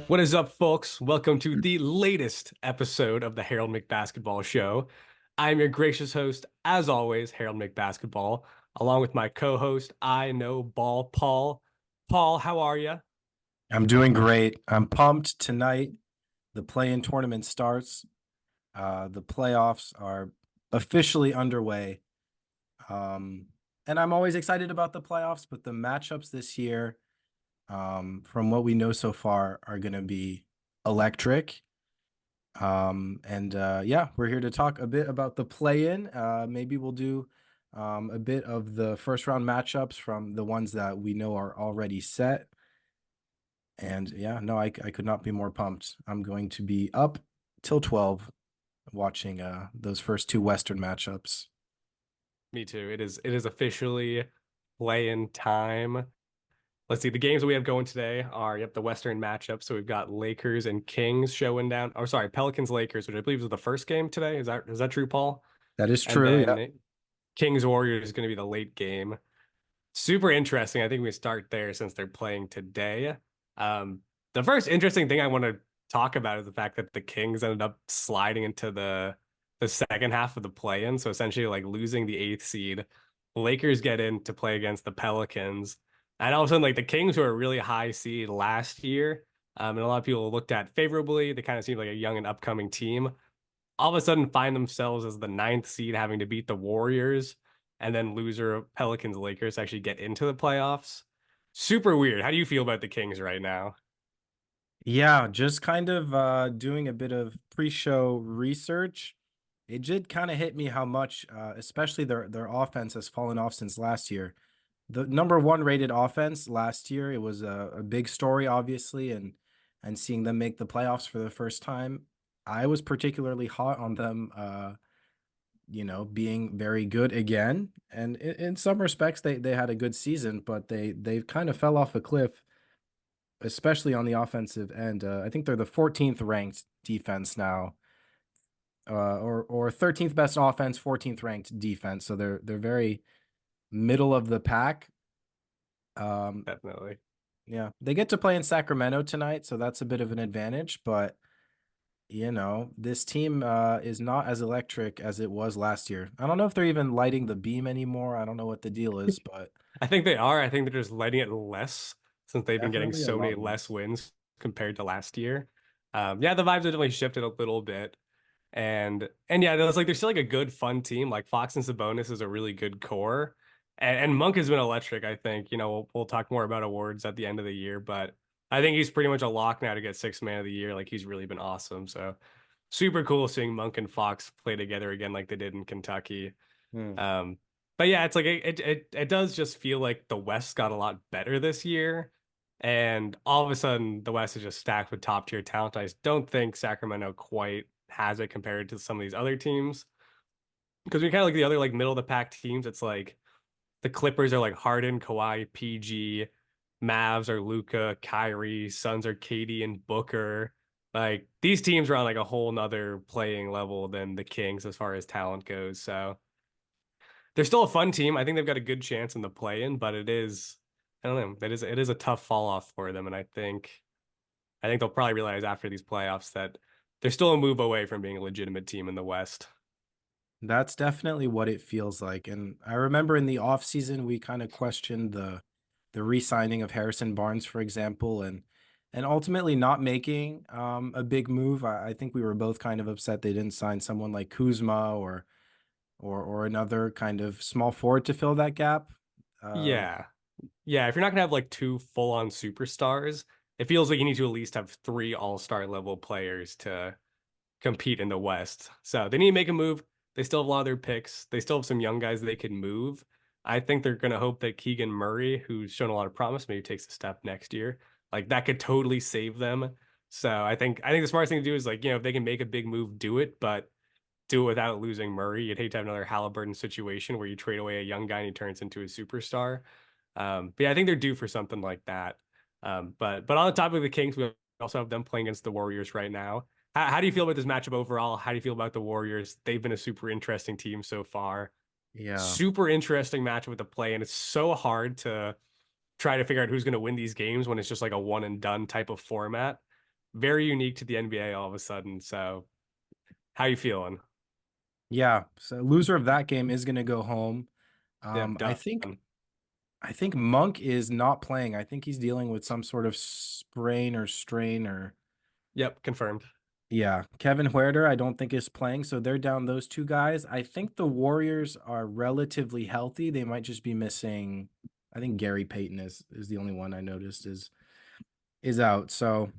What is up, folks? Welcome to the latest episode of the Harold McBasketball Show. I'm your gracious host, as always, Harold McBasketball, along with my co-host, I Know Ball Paul. Paul, how are you? I'm doing great. I'm pumped tonight. The play-in tournament starts. The playoffs are officially underway. Um, and I'm always excited about the playoffs, but the matchups this year, from what we know so far, are going to be electric. Yeah, we're here to talk a bit about the play-in. Maybe we'll do a bit of the first round matchups from the ones that we know are already set. And yeah, no, I could not be more pumped. I'm going to be up till 12 watching those first two Western matchups. Me too. It is officially play-in time. Let's see. The games that we have going today are, the Western matchup. So we've got Lakers and Kings showing down. Oh, sorry, Pelicans Lakers, which I believe is the first game today. Is that true, Paul? That is And true. Yeah. then Kings Warriors is going to be the late game. Super interesting. I think we start there since they're playing today. Um, the first interesting thing I want to talk about is the fact that the Kings ended up sliding into the second half of the play-in, so essentially like losing the eighth seed. Lakers get in to play against the Pelicans, and all of a sudden, like the Kings who were a really high seed last year, and a lot of people looked at favorably. They kind of seemed like a young and upcoming team. All of a sudden, find themselves as the ninth seed, having to beat the Warriors and then loser Pelicans Lakers actually get into the playoffs. Super weird. How do you feel about the Kings right now? Yeah, just kind of doing a bit of pre-show research. It did kind of hit me how much, especially their offense has fallen off since last year. The number one rated offense last year, it was a big story, obviously, and seeing them make the playoffs for the first time, I was particularly hot on them. Being very good again. And in some respects, they had a good season, but they kind of fell off a cliff, especially on the offensive end. I think they're the 14th ranked defense now, or 13th best offense, 14th ranked defense. So they're very middle of the pack. Um, Definitely. yeah, they get to play in Sacramento tonight, so that's a bit of an advantage, but. This team is not as electric as it was last year. I don't know if they're even lighting the beam anymore. I don't know what the deal is, but I think they are. I think they're just letting it less since they've been getting definitely a so many lot less less. wins compared to last year. Yeah, the vibes have definitely shifted a little bit. And yeah, there's like they're still like a good fun team. Like Fox and Sabonis is a really good core. And Monk has been electric, I think. We'll talk more about awards at the end of the year, but I think he's pretty much a lock now to get sixth man of the year. Like he's really been awesome. So super cool seeing Monk and Fox play together again like they did in Kentucky. Hmm. Um, but yeah, it's like it does just feel like the West got a lot better this year. And all of a sudden the West is just stacked with top tier talent. I just don't think Sacramento quite has it compared to some of these other teams. Because we kind of like the other like middle of the pack teams, it's like the Clippers are like Harden, Kawhi, PG, Mavs are Luca, Kyrie, Suns are KD and Booker. Like these teams are on like a whole nother playing level than the Kings as far as talent goes. So they're still a fun team. I think they've got a good chance in the play-in, but I don't know, it is a tough fall off for them. And I think they'll probably realize after these playoffs that they're still a move away from being a legitimate team in the West. That's definitely what it feels like. And I remember in the offseason, we kind of questioned the re-signing of Harrison Barnes, for example, and ultimately not making a big move. I think we were both kind of upset they didn't sign someone like Kuzma or another kind of small forward to fill that gap. Um, Yeah. Yeah, if you're not gonna have like two full-on superstars, it feels like you need to at least have three all-star level players to compete in the West. So they need to make a move. They still have a lot of their picks. They still have some young guys they can move. I think they're gonna hope that Keegan Murray, who's shown a lot of promise, maybe takes a step next year. Like that could totally save them. So I think the smartest thing to do is like, if they can make a big move, do it, but do it without losing Murray. You'd hate to have another Halliburton situation where you trade away a young guy and he turns into a superstar. But yeah, I think they're due for something like that. But on the topic of the Kings, we also have them playing against the Warriors right now. How do you feel about this matchup overall? How do you feel about the Warriors? They've been a super interesting team so far. yeah. Super interesting matchup with the play, and it's so hard to try to figure out who's going to win these games when it's just like a one and done type of format. very unique to the NBA all of a sudden. So, how you feeling? Yeah, so loser of that game is going to go home. Yeah, Um, I done. think I think Monk is not playing. I think he's dealing with some sort of sprain or strain or Yep, confirmed. yeah. Kevin Huerter, I don't think is playing, so they're down those two guys. I think the Warriors are relatively healthy. They might just be missing. I think Gary Payton is the only one I noticed is out. So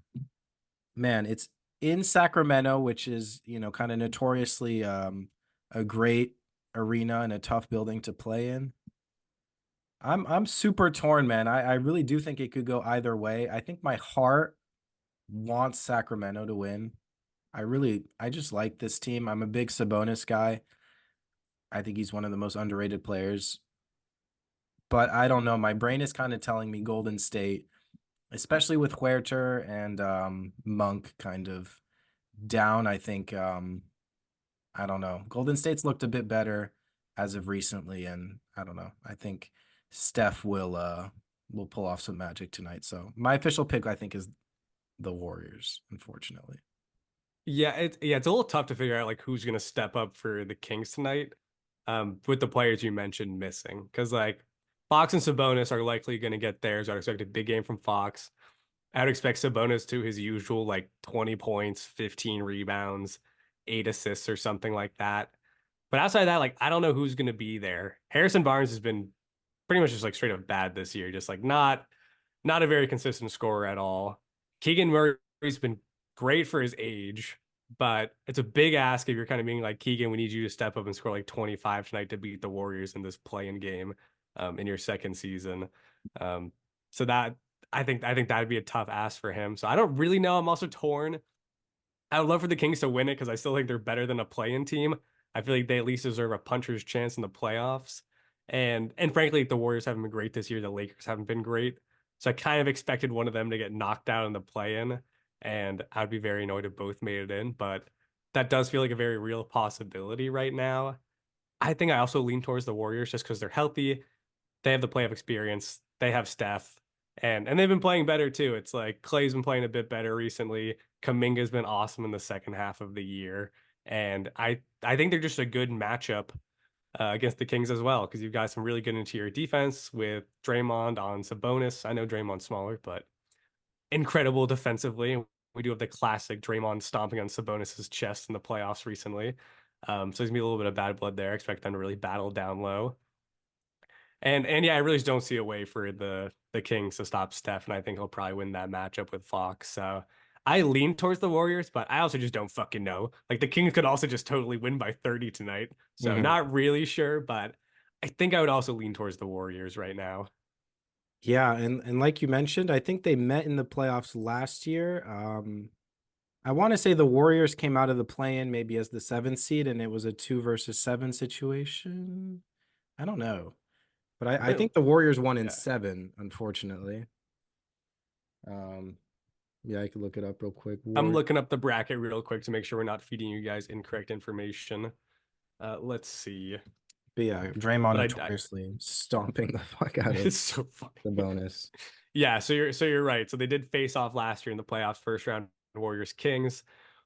man, it's in Sacramento, which is, kind of notoriously a great arena and a tough building to play in. I'm super torn, man. I really do think it could go either way. I think my heart wants Sacramento to win. I just like this team. I'm a big Sabonis guy. I think he's one of the most underrated players. But I don't know. My brain is kind of telling me Golden State, especially with Huerter and Monk kind of down. I think I don't know. Golden State's looked a bit better as of recently, and I don't know. I think Steph will pull off some magic tonight. So my official pick, I think, is the Warriors, unfortunately. Yeah, it's a little tough to figure out like who's gonna step up for the Kings tonight. With the players you mentioned missing. Because like Fox and Sabonis are likely gonna get theirs. I'd expect a big game from Fox. I would expect Sabonis to his usual like 20 points, 15 rebounds, 8 assists or something like that. But outside of that, like I don't know who's gonna be there. Harrison Barnes has been pretty much just like straight up bad this year, just like not a very consistent scorer at all. Keegan Murray's been great for his age, but it's a big ask if you're kind of being like Keegan, we need you to step up and score like 25 tonight to beat the Warriors in this play-in game in your second season. Um, so that I think that'd be a tough ask for him. So I don't really know. I'm also torn. I would love for the Kings to win it because I still think they're better than a play-in team. I feel like they at least deserve a puncher's chance in the playoffs. And frankly, the Warriors haven't been great this year. The Lakers haven't been great. So I kind of expected one of them to get knocked out in the play-in, and I'd be very annoyed if both made it in. But that does feel like a very real possibility right now. I think I also lean towards the Warriors just because they're healthy. They have the playoff experience. They have Steph, and they've been playing better too. It's like Clay's been playing a bit better recently. Kaminga's been awesome in the second half of the year, and I think they're just a good matchup against the Kings as well because you've got some really good interior defense with Draymond on Sabonis. I know Draymond's smaller, but incredible defensively. We do have the classic Draymond stomping on Sabonis's chest in the playoffs recently. So there's gonna be a little bit of bad blood there. I expect them to really battle down low. And yeah, I really just don't see a way for the Kings to stop Steph, and I think he'll probably win that matchup with Fox. So I lean towards the Warriors, but I also just don't fucking know. Like the Kings could also just totally win by 30 tonight. So Mhm. not really sure, but I think I would also lean towards the Warriors right now. Yeah, and like you mentioned, I think they met in the playoffs last year. I want to say the Warriors came out of the play-in maybe as the seventh seed, and it was a 2 versus 7 situation. I don't know, but I But think the Warriors won in yeah, 7, unfortunately. Um, yeah, I could look it up real quick. I'm looking up the bracket real quick to make sure we're not feeding you guys incorrect information. Let's see. But yeah, Draymond But I notoriously stomping the fuck out of it's so funny. the bonus. Yeah, so you're right. So they did face off last year in the playoffs, first round Warriors Kings.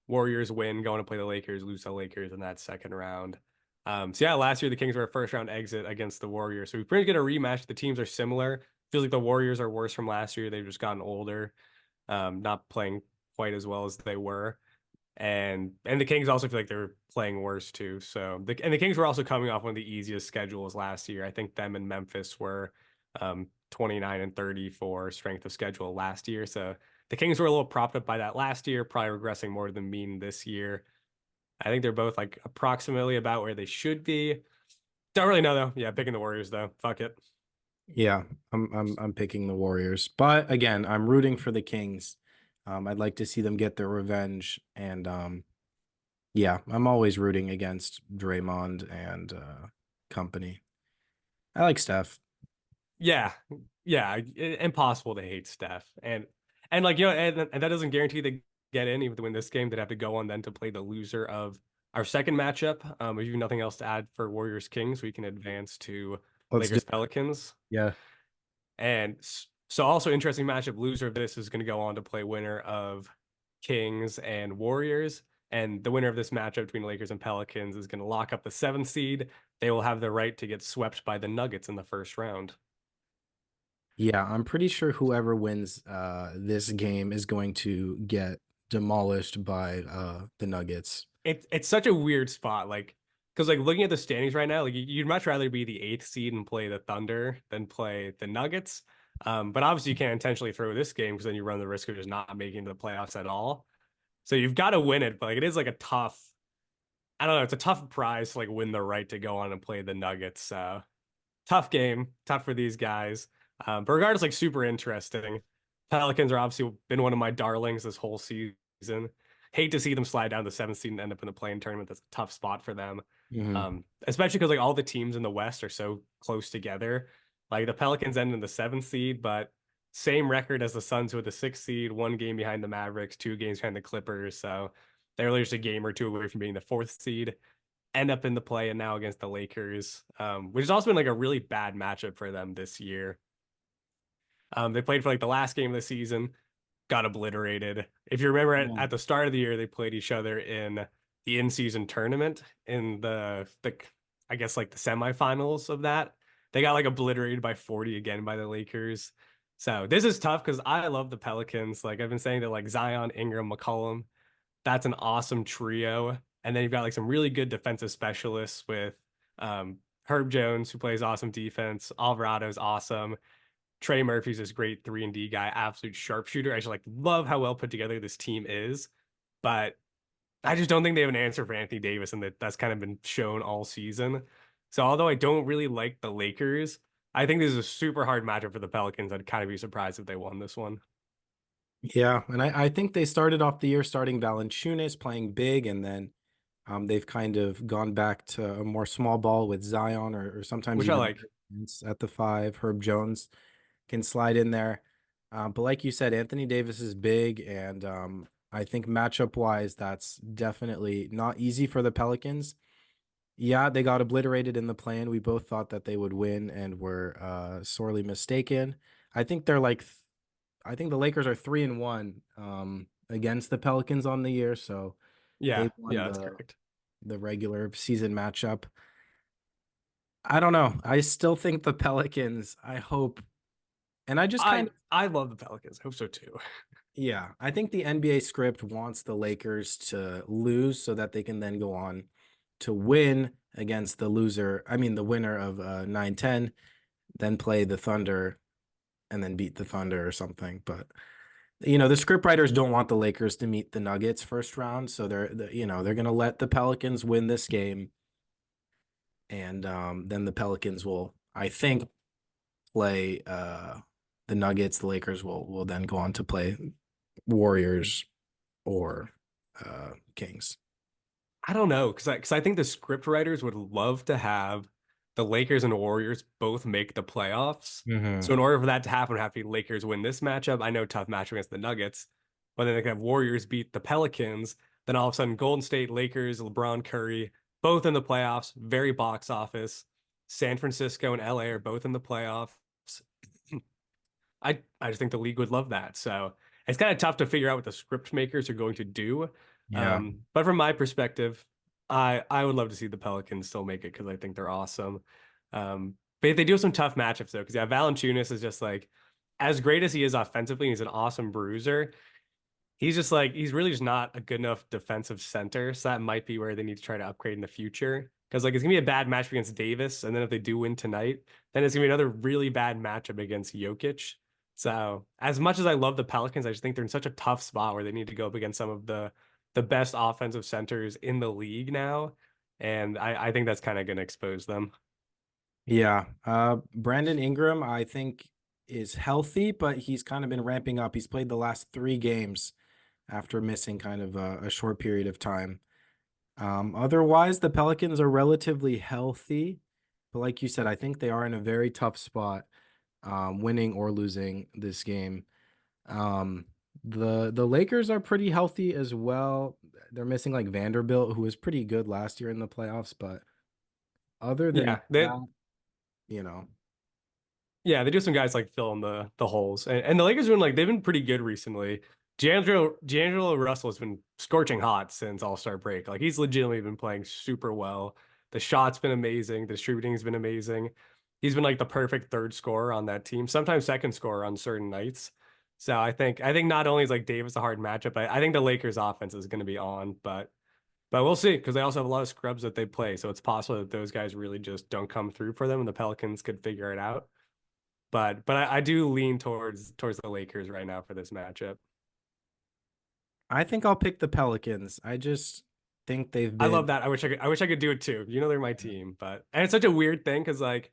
Warriors win, going to play the Lakers, lose the Lakers in that second round. So yeah, last year the Kings were a first round exit against the Warriors. So we pretty get a rematch. The teams are similar. Feels like the Warriors are worse from last year. They've just gotten older, not playing quite as well as they were. And the Kings also feel like they're playing worse too. So the Kings were also coming off one of the easiest schedules last year. I think them and Memphis were 29 and 30 for strength of schedule last year. So the Kings were a little propped up by that last year, probably regressing more than mean this year. I think they're both like approximately about where they should be. Don't really know though. Yeah, picking the Warriors though. Fuck it. Yeah, I'm picking the Warriors, but again, I'm rooting for the Kings. I'd like to see them get their revenge, and yeah, I'm always rooting against Draymond and company. I like Steph. Yeah, yeah, impossible to hate Steph, and like and that doesn't guarantee they get in. Even to win this game, they'd have to go on then to play the loser of our second matchup. If you have nothing else to add for Warriors Kings, we can advance to Let's do Lakers it. Pelicans. Yeah. And so also interesting matchup. Loser of this is going to go on to play winner of Kings, and Warriors. And the winner of this matchup between Lakers and Pelicans is going to lock up the seventh seed. They will have the right to get swept by the Nuggets in the first round. Yeah, I'm pretty sure whoever wins this game is going to get demolished by the Nuggets. It's such a weird spot, like because like looking at the standings right now, like you'd much rather be the eighth seed and play the Thunder than play the Nuggets. But obviously you can't intentionally throw this game because then you run the risk of just not making the playoffs at all. So you've got to win it, but like it is like a tough, I don't know, it's a tough prize to like win the right to go on and play the Nuggets. So tough game, tough for these guys. But regardless, like super interesting. Pelicans are obviously been one of my darlings this whole season. Hate to see them slide down the seventh seed and end up in the play-in tournament. That's a tough spot for them. Mhm. Especially because like all the teams in the West are so close together. Like the Pelicans end in the seventh seed, but same record as the Suns with the sixth seed, one game behind the Mavericks, two games behind the Clippers. So they're really just a game or two away from being the fourth seed, end up in the play and now against the Lakers, which has also been like a really bad matchup for them this year. They played for like the last game of the season, got obliterated. If you remember Yeah. at the start of the year, they played each other in the in-season tournament in the I guess like the semifinals of that. They got like obliterated by 40 again by the Lakers. So this is tough because I love the Pelicans. Like I've been saying that like Zion, Ingram, McCollum, that's an awesome trio. And then you've got like some really good defensive specialists with Herb Jones, who plays awesome defense. Alvarado's awesome. Trey Murphy's this great 3-and-D guy, absolute sharpshooter. I just like love how well put together this team is, but I just don't think they have an answer for Anthony Davis, and that's kind of been shown all season. So although I don't really like the Lakers, I think this is a super hard matchup for the Pelicans. I'd kind of be surprised if they won this one. Yeah, and I think they started off the year starting Valanciunas playing big, and then they've kind of gone back to a more small ball with Zion or sometimes Which I even like. at the five. Herb Jones can slide in there. But like you said, Anthony Davis is big, and I think matchup wise, that's definitely not easy for the Pelicans. Yeah, they got obliterated in the plan. We both thought that they would win and were sorely mistaken. I think they're like, I think the Lakers are 3-1 against the Pelicans on the year, so they Yeah, won yeah, that's correct. the regular season matchup. I don't know. I still think the Pelicans, I hope, and I just kind of, I love the Pelicans. Hope so too. yeah, I think the NBA script wants the Lakers to lose so that they can then go on to win against the loser, I mean, the winner of 9-10, then play the Thunder and then beat the Thunder or something. But, the script writers don't want the Lakers to meet the Nuggets first round. So they're going to let the Pelicans win this game. And then the Pelicans will, I think, play the Nuggets. The Lakers will then go on to play Warriors or Kings. I don't know because I think the script writers would love to have the Lakers and Warriors both make the playoffs. Hmm. So in order for that to happen, have the Lakers win this matchup. I know tough matchup against the Nuggets, but then they can have Warriors beat the Pelicans. Then all of a sudden, Golden State, Lakers, LeBron, Curry, both in the playoffs. Very box office. San Francisco and LA are both in the playoffs. I just think the league would love that. So it's kind of tough to figure out what the script makers are going to do. Yeah. But from my perspective, I would love to see the Pelicans still make it because I think they're awesome. But they do have some tough matchups though, because yeah, Valanciunas is just like as great as he is offensively, he's an awesome bruiser. He's just like he's really just not a good enough defensive center. So that might be where they need to try to upgrade in the future. Because like it's gonna be a bad match against Davis, and then if they do win tonight, then it's gonna be another really bad matchup against Jokic. So as much as I love the Pelicans, I just think they're in such a tough spot where they need to go up against some of the best offensive centers in the league now. And I think that's kind of gonna expose them. Yeah. Brandon Ingram, I think, is healthy, but he's kind of been ramping up. He's played the last 3 games after missing kind of a short period of time. Otherwise, the Pelicans are relatively healthy. But like you said, I think they are in a very tough spot, winning or losing this game. Um, the Lakers are pretty healthy as well. They're missing like Vanderbilt, who was pretty good last year in the playoffs, but other than Yeah, they that, you know. Yeah, they do some guys like fill in the holes, and the Lakers have been like they've been pretty good recently. D'Angelo Russell has been scorching hot since All-Star break. Like he's legitimately been playing super well. The shot's been amazing. The distributing's been amazing. He's been like the perfect third scorer on that team, sometimes second scorer on certain nights. So I think not only is like Davis a hard matchup, I think the Lakers offense is going to be on, but we'll see because they also have a lot of scrubs that they play. So it's possible that those guys really just don't come through for them and the Pelicans could figure it out. But I do lean towards the Lakers right now for this matchup. I think I'll pick the Pelicans. I just think they've I love been. that. I wish I could do it too. They're my team, but and it's such a weird thing because like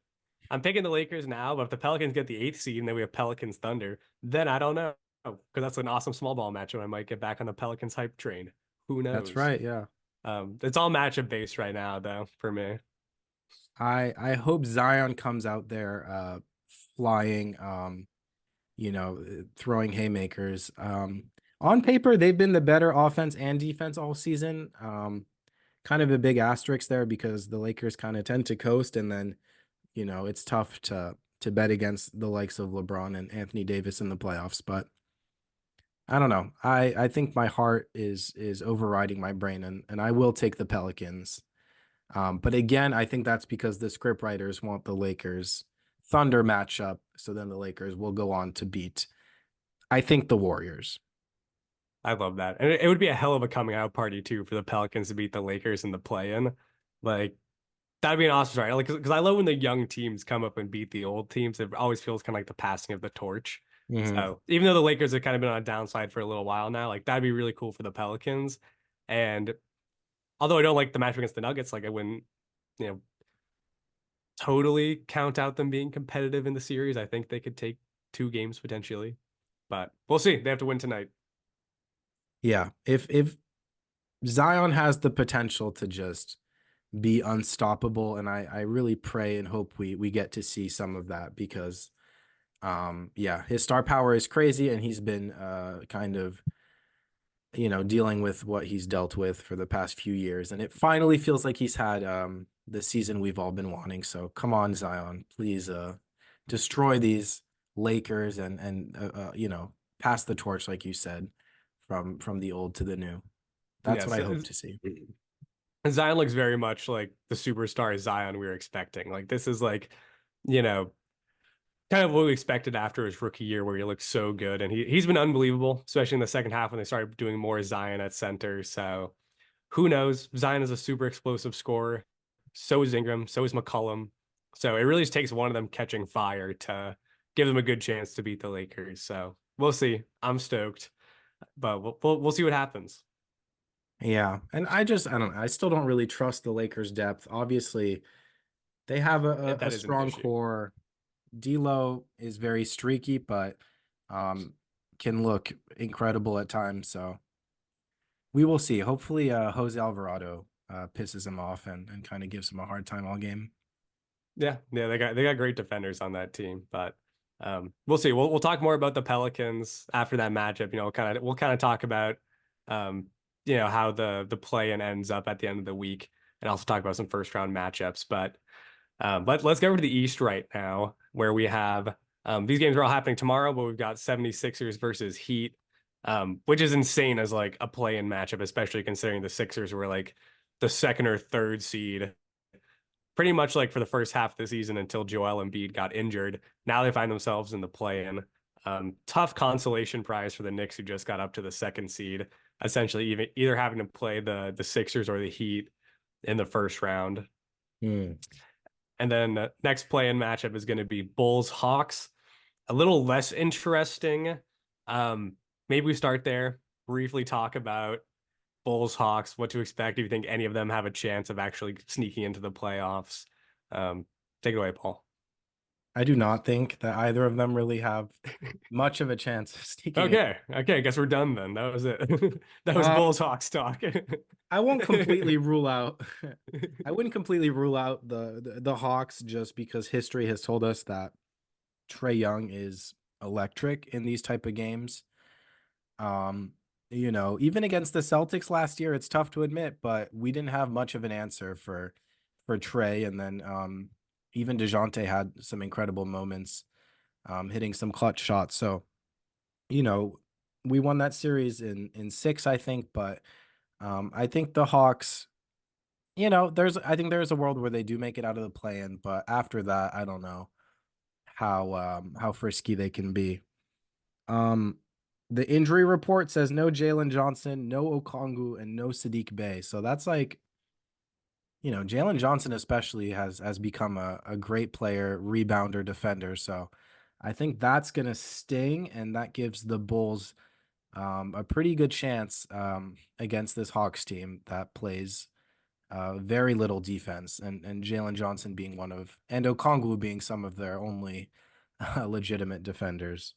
I'm picking the Lakers now, but if the Pelicans get the eighth seed and then we have Pelicans Thunder, then I don't know because that's an awesome small ball matchup. I might get back on the Pelicans hype train. Who That's knows? right. Yeah. It's all matchup based right now though for me. I hope Zion comes out there flying throwing haymakers. On paper they've been the better offense and defense all season. Kind of a big asterisk there because the Lakers kind of tend to coast and then, it's tough to bet against the likes of LeBron and Anthony Davis in the playoffs, but I don't know. I think my heart is overriding my brain and I will take the Pelicans. But again, I think that's because the script writers want the Lakers Thunder matchup. So then the Lakers will go on to beat, I think, the Warriors. I love that, and it would be a hell of a coming out party too for the Pelicans to beat the Lakers in the play-in. Like that'd be an awesome story. Like, because I love when the young teams come up and beat the old teams. It always feels kind of like the passing of the torch. Hmm. So even though the Lakers have kind of been on a downside for a little while now, like that'd be really cool for the Pelicans. And although I don't like the match against the Nuggets, like I wouldn't, you know, totally count out them being competitive in the series. I think they could take two games potentially, but we'll see. They have to win tonight. Yeah. If Zion has the potential to just be unstoppable, and I really pray and hope we get to see some of that because yeah, his star power is crazy and he's been kind of dealing with what he's dealt with for the past few years. And it finally feels like he's had the season we've all been wanting. So come on, Zion, please destroy these Lakers and pass the torch, like you said, from the old to the new. That's what Yes, I hope to see. Zion looks very much like the superstar Zion we were expecting. Like this is like, you know, kind of what we expected after his rookie year where he looked so good. And he's been unbelievable, especially in the second half when they started doing more Zion at center. So who knows? Zion is a super explosive scorer. So is Ingram, so is McCollum. So it really just takes one of them catching fire to give them a good chance to beat the Lakers. So we'll see. I'm stoked, but we'll see what happens. Yeah, and I don't know. I still don't really trust the Lakers' depth. Obviously, they have a That is an strong issue. core. D'Lo is very streaky, but um, can look incredible at times. So we will see. Hopefully, Jose Alvarado pisses him off and kind of gives him a hard time all game. Yeah, they got great defenders on that team, but we'll see. We'll talk more about the Pelicans after that matchup. We'll kind of talk about how the play-in ends up at the end of the week, and also talk about some first round matchups. But let's go over to the East right now, where we have these games are all happening tomorrow, but we've got 76ers versus Heat, which is insane as like a play-in matchup, especially considering the Sixers were like the second or third seed pretty much like for the first half of the season until Joel Embiid got injured. Now they find themselves in the play-in. Tough consolation prize for the Knicks, who just got up to the second seed, essentially either having to play the Sixers or the Heat in the first round. Hmm. And then the next play-in matchup is going to be Bulls Hawks. A little less interesting. Maybe we start there, briefly talk about Bulls, Hawks, what to expect. Do you think any of them have a chance of actually sneaking into the playoffs? Take it away, Paul. I do not think that either of them really have much of a chance of sneaking in. Okay. I guess we're done then. That was it. That was Um, Bulls Hawks talk. I won't completely rule out. I wouldn't completely rule out the Hawks just because history has told us that Trey Young is electric in these type of games. Um, even against the Celtics last year, it's tough to admit, but we didn't have much of an answer for Trey, and then even DeJounte had some incredible moments, hitting some clutch shots. So, you know, we won that series in six, I think, but I think the Hawks, I think there's a world where they do make it out of the play-in, but after that, I don't know how frisky they can be. Um, the injury report says no Jalen Johnson, no Okongwu, and no Sadiq Bey. So that's like, Jalen Johnson especially has become a great player, rebounder, defender. So I think that's gonna sting, and that gives the Bulls a pretty good chance against this Hawks team that plays very little defense, and Jalen Johnson being and Okongwu being some of their only legitimate defenders.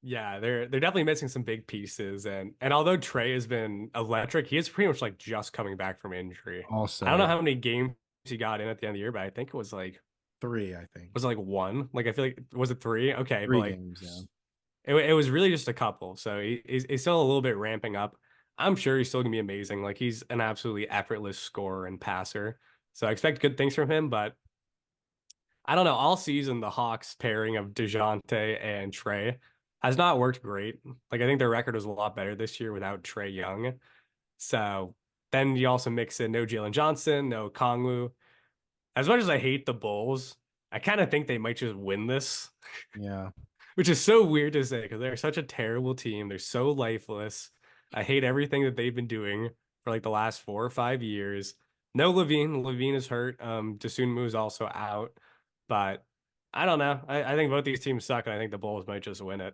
Yeah, they're definitely missing some big pieces, and although Trey has been electric, he is pretty much like just coming back from injury. I Also, don't know yeah, how many games he got in at the end of the year, but I think it three, I think, was it like one? Like I feel like was it three? Okay, but three like games. Yeah, it was really just a couple. So he's still a little bit ramping up. I'm sure he's still gonna be amazing. Like he's an absolutely effortless scorer and passer. So I expect good things from him, but I don't know. All season, the Hawks pairing of DeJounte and Trey has not worked great. Like I think their record was a lot better this year without Trey Young. So then you also mix in no Jalen Johnson, no Kongwu. As much as I hate the Bulls, I kind of think they might just win this, yeah, which is so weird to say because they're such a terrible team. They're so lifeless. I hate everything that they've been doing for like the last 4 or 5 years. No Levine. Levine is hurt. Dosunmu is also out. But I don't know. I think both these teams suck, and I think the Bulls might just win it.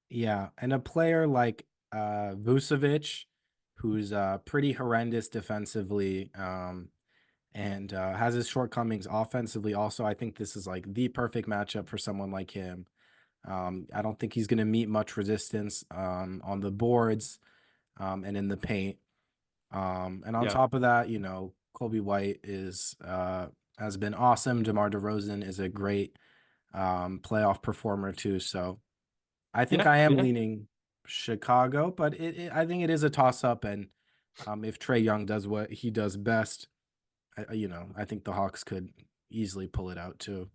yeah. And a player like Vucevic, who's pretty horrendous defensively, and has his shortcomings offensively. Also, I think this is like the perfect matchup for someone like him. I don't think he's going to meet much resistance on the boards and in the paint. And on Yeah. top of that, Kobe White has been awesome. DeMar DeRozan is a great playoff performer too. So I think Yeah. I am Yeah. leaning Chicago, but I think it is a toss up. And if Trey Young does what he does best, I think the Hawks could easily pull it out too.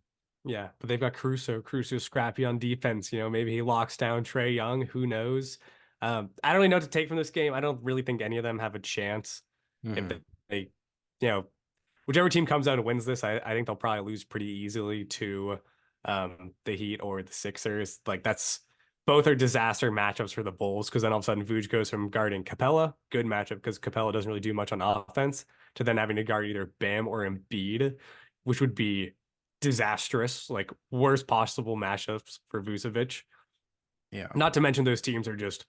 Yeah. But they've got Caruso. Caruso's scrappy on defense. Maybe he locks down Trey Young. Who knows? I don't really know what to take from this game. I don't really think any of them have a chance if Hmm. they you know, whichever team comes out and wins this, I think they'll probably lose pretty easily to the Heat or the Sixers. Like that's both are disaster matchups for the Bulls because then all of a sudden Vooch goes from guarding Capella, good matchup because Capella doesn't really do much on offense, to then having to guard either Bam or Embiid, which would be disastrous, like worst possible matchups for Vucevic. Yeah. Not to mention those teams are just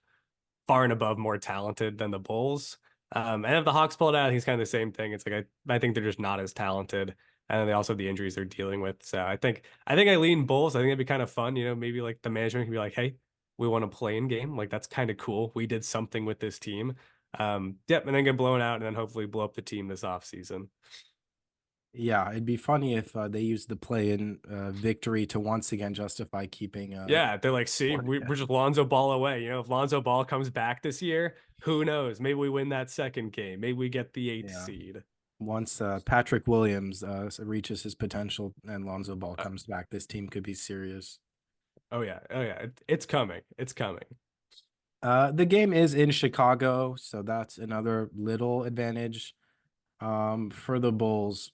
far and above more talented than the Bulls. And if the Hawks pull it out, I think it's kind of the same thing. It's like I think they're just not as talented, and then they also have the injuries they're dealing with. So I think I lean Bulls. I think it'd be kind of fun. Maybe like the management can be like, "Hey, we want to play in game. Like that's kind of cool. We did something with this team." Yep, and then get blown out, and then hopefully blow up the team this offseason. Yeah, it'd be funny if they used the play-in victory to once again justify keeping Yeah, they're like, see, we're just Lonzo Ball away. If Lonzo Ball comes back this year, who knows? Maybe we win that second game. Maybe we get the eighth yeah. seed. Once Patrick Williams reaches his potential and Lonzo Ball Uh, comes back, this team could be serious. oh yeah, it's coming. It's coming. The game is in Chicago, so that's another little advantage for the Bulls.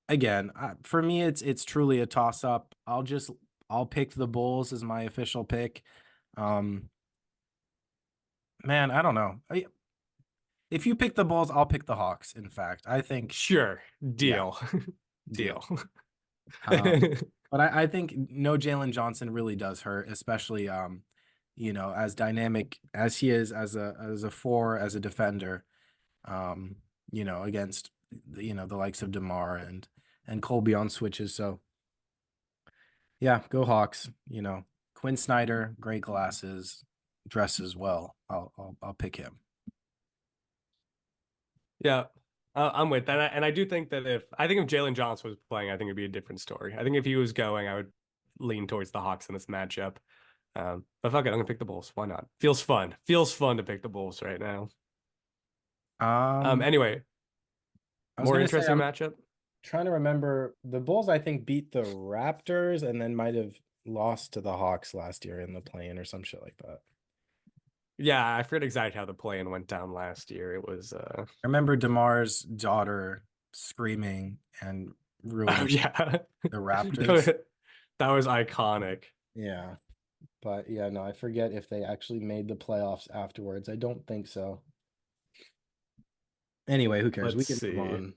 Again, for me, it's truly a toss up. I'll pick the Bulls as my official pick. Um, man, I don't know. If you pick the Bulls, I'll pick the Hawks. In fact, I think, Sure, yeah, deal, deal. deal. But I think no Jalen Johnson really does hurt, especially as dynamic as he is as a four, as a defender, um, against the likes of DeMar and Colby on switches. So yeah, go Hawks. Quinn Snyder, great glasses, dresses well. I'll pick him. Yeah, I'm with that, and I do think that if Jalen Johnson was playing, I think it'd be a different story. I think if he was going, I would lean towards the Hawks in this matchup. But fuck it, I'm gonna pick the Bulls. Why not? Feels fun. Feels fun to pick the Bulls right now. Um, Anyway, I was more gonna say interesting matchup. trying to remember. The Bulls, I think, beat the Raptors and then might have lost to the Hawks last year in the play-in or some shit like that. Yeah, I forget exactly how the play-in went down last year. It was I remember DeMar's daughter screaming and oh ruining yeah. the That Raptors. was, that was iconic. Yeah. But yeah, no, I forget if they actually made the playoffs afterwards. I don't think so. Anyway, who cares? We Let's can move see. on.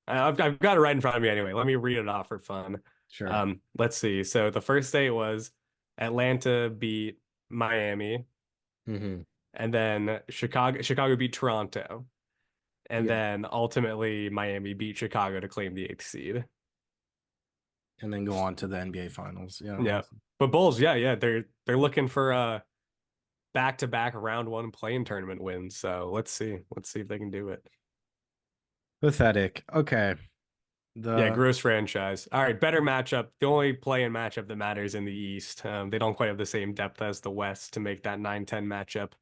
I've got it right in front of me anyway. Let me read it off for fun. Sure. Let's see. So the first day was Atlanta beat Miami, Hmm. and then Chicago beat Toronto, and Yeah. then ultimately Miami beat Chicago to claim the eighth seed. And then go on to the NBA finals. Yeah, Yeah. awesome. But Bulls, yeah, they're looking for back-to-back round one play-in tournament wins. So let's see. Let's see if they can do it. Pathetic. Okay. Yeah, The gross franchise. All right, better matchup. The only play-in matchup that matters in the East. They don't quite have the same depth as the West to make that 9-10 matchup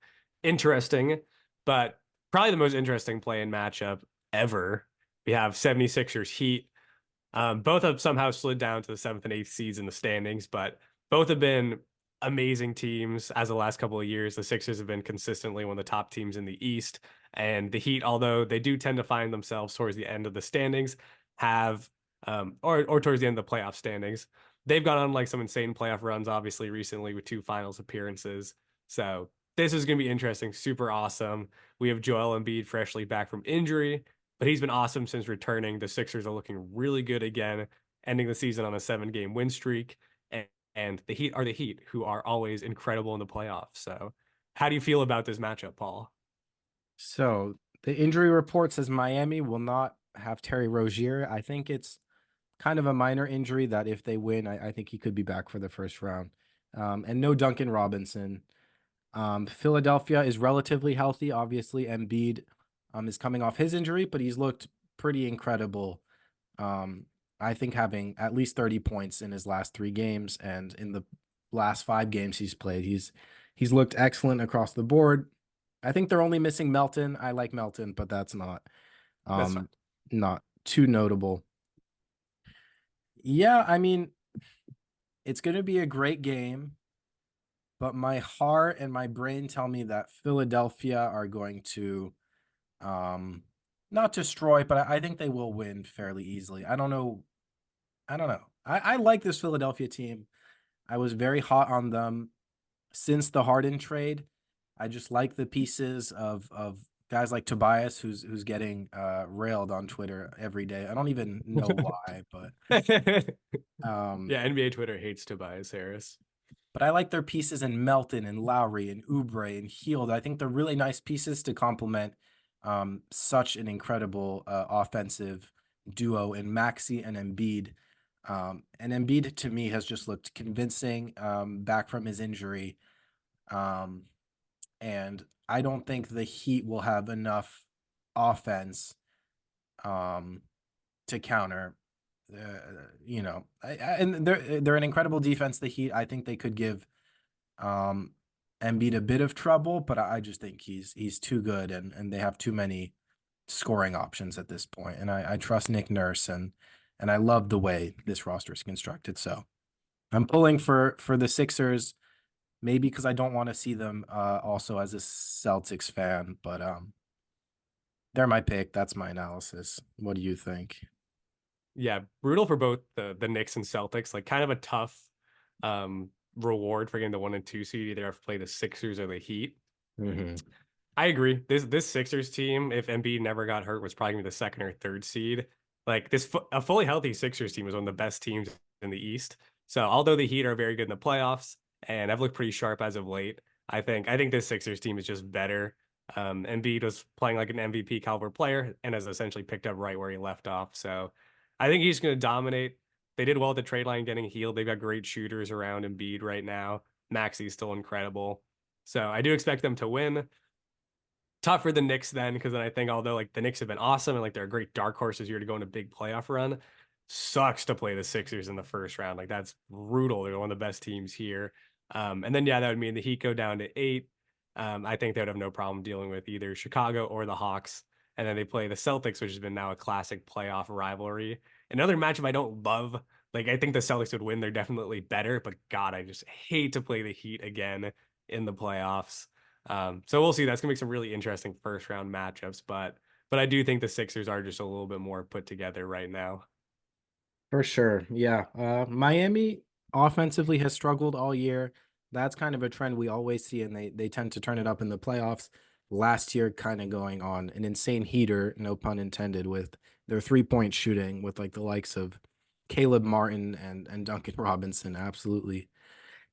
interesting, but probably the most interesting play-in matchup ever. We have 76ers Heat. Both have somehow slid down to the seventh and eighth seeds in the standings, but both have been amazing teams as the last couple of years. The Sixers have been consistently one of the top teams in the East, and the Heat, although they do tend to find themselves towards the end of the standings, have or towards the end of the playoff standings, they've gone on like some insane playoff runs, obviously recently with two finals appearances. So this is going to be interesting, super awesome. We have Joel Embiid freshly back from injury, but he's been awesome since returning. The Sixers are looking really good again, ending the season on a 7-game win streak. And the Heat are the Heat, who are always incredible in the playoffs. So, how do you feel about this matchup, Paul? so the injury report says Miami will not have Terry Rozier. I think it's kind of a minor injury that if they win, I think he could be back for the first round. And no Duncan Robinson. Philadelphia is relatively healthy. Obviously, Embiid is coming off his injury, but he's looked pretty incredible. Um, I think having at least 30 points in his last 3 games and in the last 5 games he's played, he's looked excellent across the board. I think they're only missing Melton. I like Melton, but that's That's fine. um not too notable. Yeah, I mean, it's going to be a great game, but my heart and my brain tell me that Philadelphia are going to um not destroy, but I think they will win fairly easily. I don't know. I don't know. I like this Philadelphia team. I was very hot on them since the Harden trade. I just like the pieces of guys like Tobias, who's getting railed on Twitter every day. I don't even know why, um, Yeah, NBA Twitter hates Tobias Harris. but I like their pieces in Melton and Lowry and Oubre and Hield. I think they're really nice pieces to complement such an incredible offensive duo in Maxi and Embiid. And Embiid to me has just looked convincing back from his injury. Um, and I don't think the Heat will have enough offense um, to counter. And they're an incredible defense. The Heat, I think they could give um, Embiid a bit of trouble, but I just think he's too good, and they have too many scoring options at this point. And I trust Nick Nurse, and I love the way this roster is constructed. So I'm pulling for the Sixers, maybe because I don't want to see them also as a Celtics fan, but they're my pick. That's my analysis. What do you think? Yeah, brutal for both the Knicks and Celtics. Like kind of a tough um reward for getting the 1 and 2 seed. Either have to play the Sixers or the Heat. Hmm. I agree. This Sixers team, if Embiid never got hurt, was probably gonna be the second or third seed. Like a fully healthy Sixers team is one of the best teams in the East. So although the Heat are very good in the playoffs and have looked pretty sharp as of late, I think this Sixers team is just better. Embiid was playing like an MVP caliber player and has essentially picked up right where he left off. So I think he's going to dominate. They did well at the trade line getting healed. They've got great shooters around Embiid right now. Maxi's still incredible. So I do expect them to win. Tough for the Knicks then, because then I think although like the Knicks have been awesome and like they're a great dark horse this year to go in a big playoff run, sucks to play the Sixers in the first round. Like that's brutal. They're one of the best teams here. And then yeah, that would mean the Heat go down to 8. I think they would have no problem dealing with either Chicago or the Hawks. and then they play the Celtics, which has been now a classic playoff rivalry. Another matchup I don't love. Like I think the Celtics would win. They're definitely better, but God, I just hate to play the Heat again in the playoffs. So we'll see. That's gonna make some really interesting first round matchups, but I do think the Sixers are just a little bit more put together right now. For sure. Yeah. Miami offensively has struggled all year. That's kind of a trend we always see, and they tend to turn it up in the playoffs. Last year, kind of going on an insane heater, no pun intended, with their 3-point shooting with like the likes of Caleb Martin and Duncan Robinson absolutely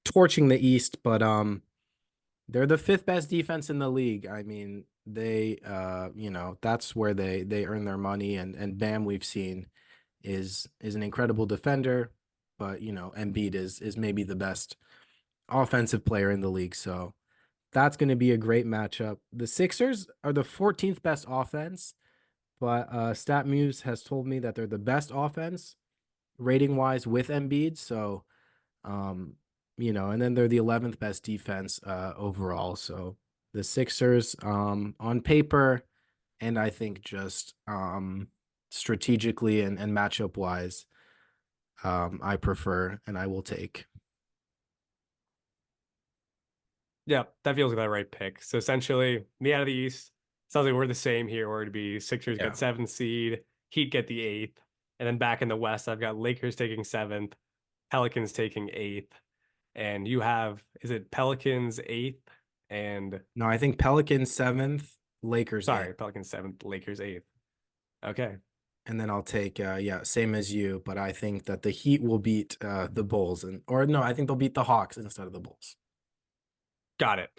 torching the East. But they're the fifth best defense in the league. I mean, they that's where they earn their money, and Bam we've seen is an incredible defender, but Embiid is maybe the best offensive player in the league. So that's going to be a great matchup. The Sixers are the 14th best offense, but StatMuse has told me that they're the best offense rating wise with Embiid. So um, and then they're the 11th best defense overall. So the Sixers on paper, and I think just strategically and matchup wise, I prefer and I will take. Yeah, that feels like the right pick. So essentially, me out of the East, sounds like we're the same here, where it'd be Sixers Yeah. get seventh seed, Heat get the eighth, and then back in the West, I've got Lakers taking seventh, Pelicans taking eighth, and you have, is it Pelicans eighth and No, I think Pelicans seventh, Lakers eighth. sorry, Pelicans seventh, Lakers eighth. Okay, And then I'll take same as you, but I think that the Heat will beat the Bulls or no, I think they'll beat the Hawks instead of the Bulls. got it.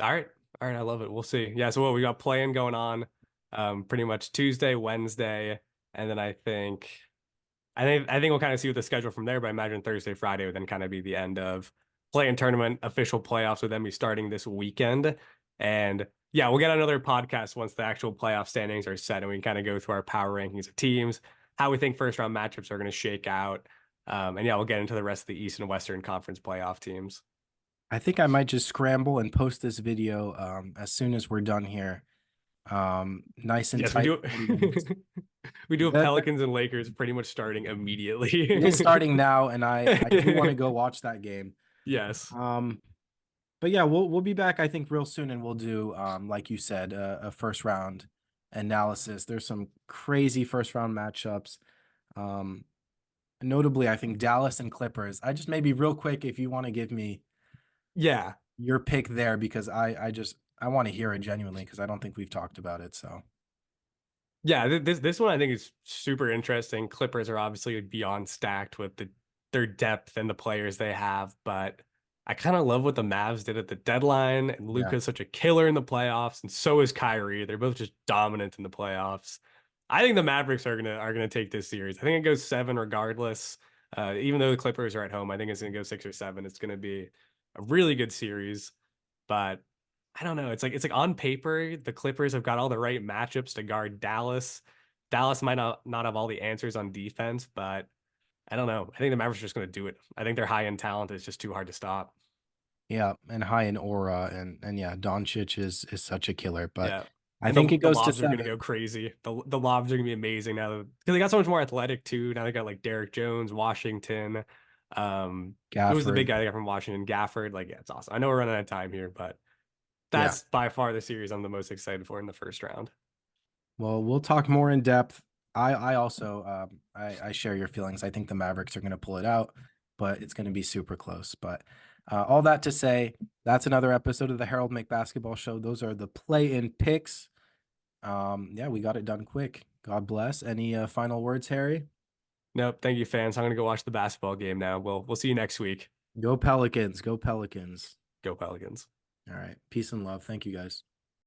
All right, all right, I love it. We'll see. Yeah, so what we got playing going on, pretty much Tuesday, Wednesday, and then I think we'll kind of see what the schedule from there, but I imagine Thursday, Friday would then kind of be the end of play-in tournament official playoffs with them be starting this weekend. And yeah, we'll get another podcast once the actual playoff standings are set and we can kind of go through our power rankings of teams, how we think first round matchups are going to shake out. And yeah, we'll get into the rest of the East and Western Conference playoff teams. I think I might just scramble and post this video as soon as we're done here. Nice and Yes, we tight, do. 40 minutes. We do have That, Pelicans and Lakers pretty much starting it is immediately. starting now, and I do want to go watch that game. Yes. Um, but yeah, we'll be back I think real soon, and we'll do like you said a first round analysis. There's some crazy first round matchups. Um, Notably, I think Dallas and Clippers. I just maybe real quick if you want to give me Yeah. your pick there because I want to hear it genuinely because I don't think we've talked about it. So Yeah, this one I think is super interesting. Clippers are obviously beyond stacked with their depth and the players they have, but I kind of love what the Mavs did at the deadline. And yeah, Luka's such a killer in the playoffs, and so is Kyrie. They're both just dominant in the playoffs. I think the Mavericks are gonna take this series. I think it goes seven regardless. Even though the Clippers are at home, I think it's gonna go 6 or 7. It's gonna be a really good series, but I don't know. It's like on paper, the Clippers have got all the right matchups to guard Dallas. Dallas might not have all the answers on defense, but I don't know. I think the Mavericks are just going to do it. I think their high end talent is just too hard to stop. yeah, and high in aura and yeah, Doncic is such a killer. But Yeah. I And think it the goes to lobs are going to go 7. crazy. The lobs are going to be amazing now because they got so much more athletic too. Now they got like Derek Jones, Washington. Who was the big Gafford. guy they got from Washington? Gafford. Like, yeah, it's awesome. I know we're running out of time here, but Yeah. that's by far the series I'm the most excited for in the first round. Well, we'll talk more in depth. I also I share your feelings. I think the Mavericks are going to pull it out, but it's going to be super close. But all that to say, that's another episode of the Harold Make Basketball Show. Those are the play-in picks. Yeah, we got it done quick. God bless. Any final words, Harry? Nope. Thank you, fans. I'm gonna go watch the basketball game now. We'll see you next week. Go Pelicans. Go Pelicans. Go Pelicans. All right. Peace and love. Thank you guys.